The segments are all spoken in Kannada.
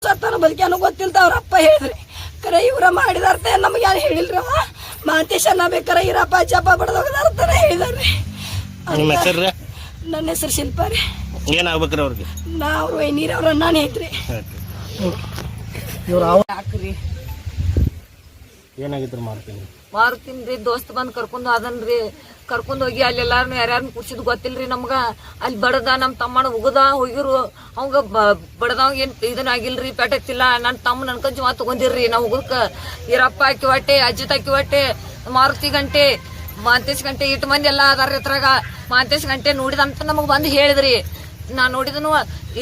ಸತ್ತಾನ ಬದುಕ್ಯಾನೋ ಗೊತ್ತಿಲ್ದ ಅವ್ರ ಅಪ್ಪ ಹೇಳಿದ್ರಿ. ಕರೆ ಇವ್ರ ಮಾಡಿದಾರ್ತೆ ನಮ್ಗೆ ಯಾರು ಹೇಳಿಲ್ರಿ. ಮಾತೇಶ್ ಅನ್ನ ಬೇಕಾರ ಇರಪ್ಪ ಅಜ್ಜಪ್ಪ ಬಡದೋಗದಾರ್ತಾನೆ ಹೇಳಿದಾರ್ರಿ. ನನ್ನ ಹೆಸರು ಶಿಲ್ಪ ರೀ. ಏನಾಗ್ಬೇಕ್ರಿ ಅವ್ರಿಗೆ? ಅವ್ರು ನೀರವ್ರ ಅಣ್ಣನೇ ಐತ್ರಿ. ಯಾಕ್ರಿ ಏನಾಗಿದ್ರು ಮಾರುತೀನ್ರಿ ದೋಸ್ತ್ ಬಂದ್ ಕರ್ಕೊಂಡ್ ಅದನ್ರಿ. ಕರ್ಕೊಂಡ್ ಹೋಗಿ ಅಲ್ಲಿ ಎಲ್ಲಾರನು ಯಾರ್ಯಾರನ್ನ ಕುಡ್ಸಿದ್ ಗೊತ್ತಿಲ್ರಿ ನಮ್ಗ. ಅಲ್ಲಿ ಬಡದ ನಮ್ ತಮ್ಮನ ಉಗದ ಹೋಗಿರು. ಅವಂಗ ಬಡದವ್ ಏನ್ ಇದನ್ ಆಗಿಲ್ರಿ, ಪೆಟ್ಟತ್ತಿಲ್ಲ. ನನ್ ತಮ್ಮ ನನ್ ಕಂಜಿ ಮಾತು ತಗೊಂಡಿರ್ರಿ. ನಾವ್ ಉಗದಕ್ಕ ಈರಪ್ಪ ಹಾಕಿ ಹೊಟ್ಟೆ, ಅಜ್ಜಿತ್ ಹಾಕಿ ಹೊಟ್ಟೆ, ಮಾರುತಿ ಗಂಟೆ, ಮಾಂತೇಶ್ ಗಂಟೆ ಇಟ್ಟು ಮಂದಿ ಎಲ್ಲಾ ಅದಾರ ಇದ್ರಾಗ. ಮಾಂತೇಶ್ ಗಂಟೆ ನೋಡಿದಂತ ನಮಗ್ ಬಂದ್ ಹೇಳಿದ್ರಿ. ನಾ ನೋಡಿದನು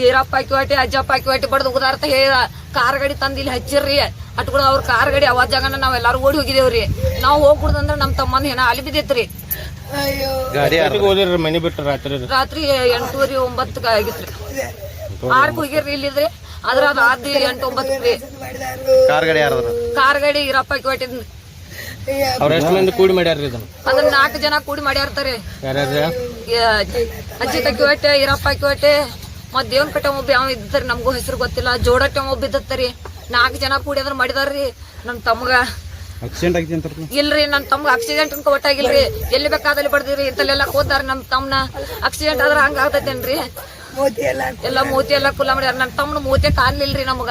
ಈರಪ್ಪ ಹಾಕಿ ಹೊಟ್ಟೆ, ಅಜ್ಜಪ್ಪ ಹಾಕಿ ಹೊಟ್ಟೆ ಬಡದ್ ಉಗದಾರ್ತ ಹೇಳಿದ. ಕಾರ್ ಗಾಡಿ ತಂದ್ ಇಲ್ಲಿ ಹಚ್ಚಿರ್ರಿ. ಅಟ್ಕೊಳ ಅವ್ರ ಕಾರ್ ಗಾಡಿ ಅವಾಜ್ ಜಾಗನ ನಾವ್ ಎಲ್ಲಾರು ಓಡಿ ಹೋಗಿದೇವ್ರಿ. ನಾವ್ ಹೋಗ್ಬಿಡುದಂದ್ರ ನಮ್ ತಮ್ಮಂದ್ ಏನ ಅಲ್ಲಿ ಬಿದ್ದೈತ್ರಿ. ಮನಿ ಬಿಟ್ಟು ರಾತ್ರಿ 8:30 9 ಆಗಿತ್ರಿ. 6 ಹೋಗಿರ್ರಿ ಇಲ್ಲಿದ್ರಿ. ಅದ್ರ ಅದ್ 8 9 ರೀ. ಕಾರ್ ಗಾಡಿ ಈರಪ್ಪ ಹಾಕಿ ಹೊಟ್ಟಿದ್ ಅವ್ರ ಎಷ್ಟು ಮಂದಿ ಕೂಡಿ ಮಾಡ್ಯಾರ್ರಿ ಇದನ್ನ? ಅದನ್ನ 4 ಜನ ಕೂಡಿ ಮಾಡ್ಯಾರ್ತಾರೆ. ಅಜ್ಜಿ ತಕ್ಕಿ ಹೊಟ್ಟೆ, ಈರಪ್ಪ ಹಾಕಿ ಹೊಟ್ಟೆ, ಮತ್ ದೇವನಪೇಟೆ ಒಬ್ಬ ಯಾವ ಇದ್ರಿ ನಮಗೂ ಹೆಸರು ಗೊತ್ತಿಲ್ಲ. ಜೋಡಟ್ಟೆ ಒಬ್ಬ ಇದ್ದತ್ತರಿ. 4 ಜನ ಕೂಡಿ ಅದ್ರ ಮಾಡಿದಾರ್ರಿ. ನಮ್ ತಮ್ಗ ಇಲ್ರಿ, ನನ್ ತಮ್ಗ ಆಕ್ಸಿಡೆಂಟ್ ಒಟ್ಟಾಗಿಲ್ರಿ. ಎಲ್ಲಿ ಬೇಕಾದಲ್ಲಿ ಬಡ್ದಿರಿ. ಇಂತಲ್ಲೆಲ್ಲ ಹೋದಾರ ನಮ್ ತಮ್ಮನ. ಆಕ್ಸಿಡೆಂಟ್ ಆದ್ರ ಹಂಗ ಆಗ್ತೈತೇನ್ರಿ? ಎಲ್ಲ ಮೂತಿ ಎಲ್ಲ ಕುಲ್ಲ ಮಾಡ್ಯಾರ. ನನ್ ತಮ್ಮನ ಮೂತಿ ಕಾಲಿಲ್ರಿ ನಮ್ಗ.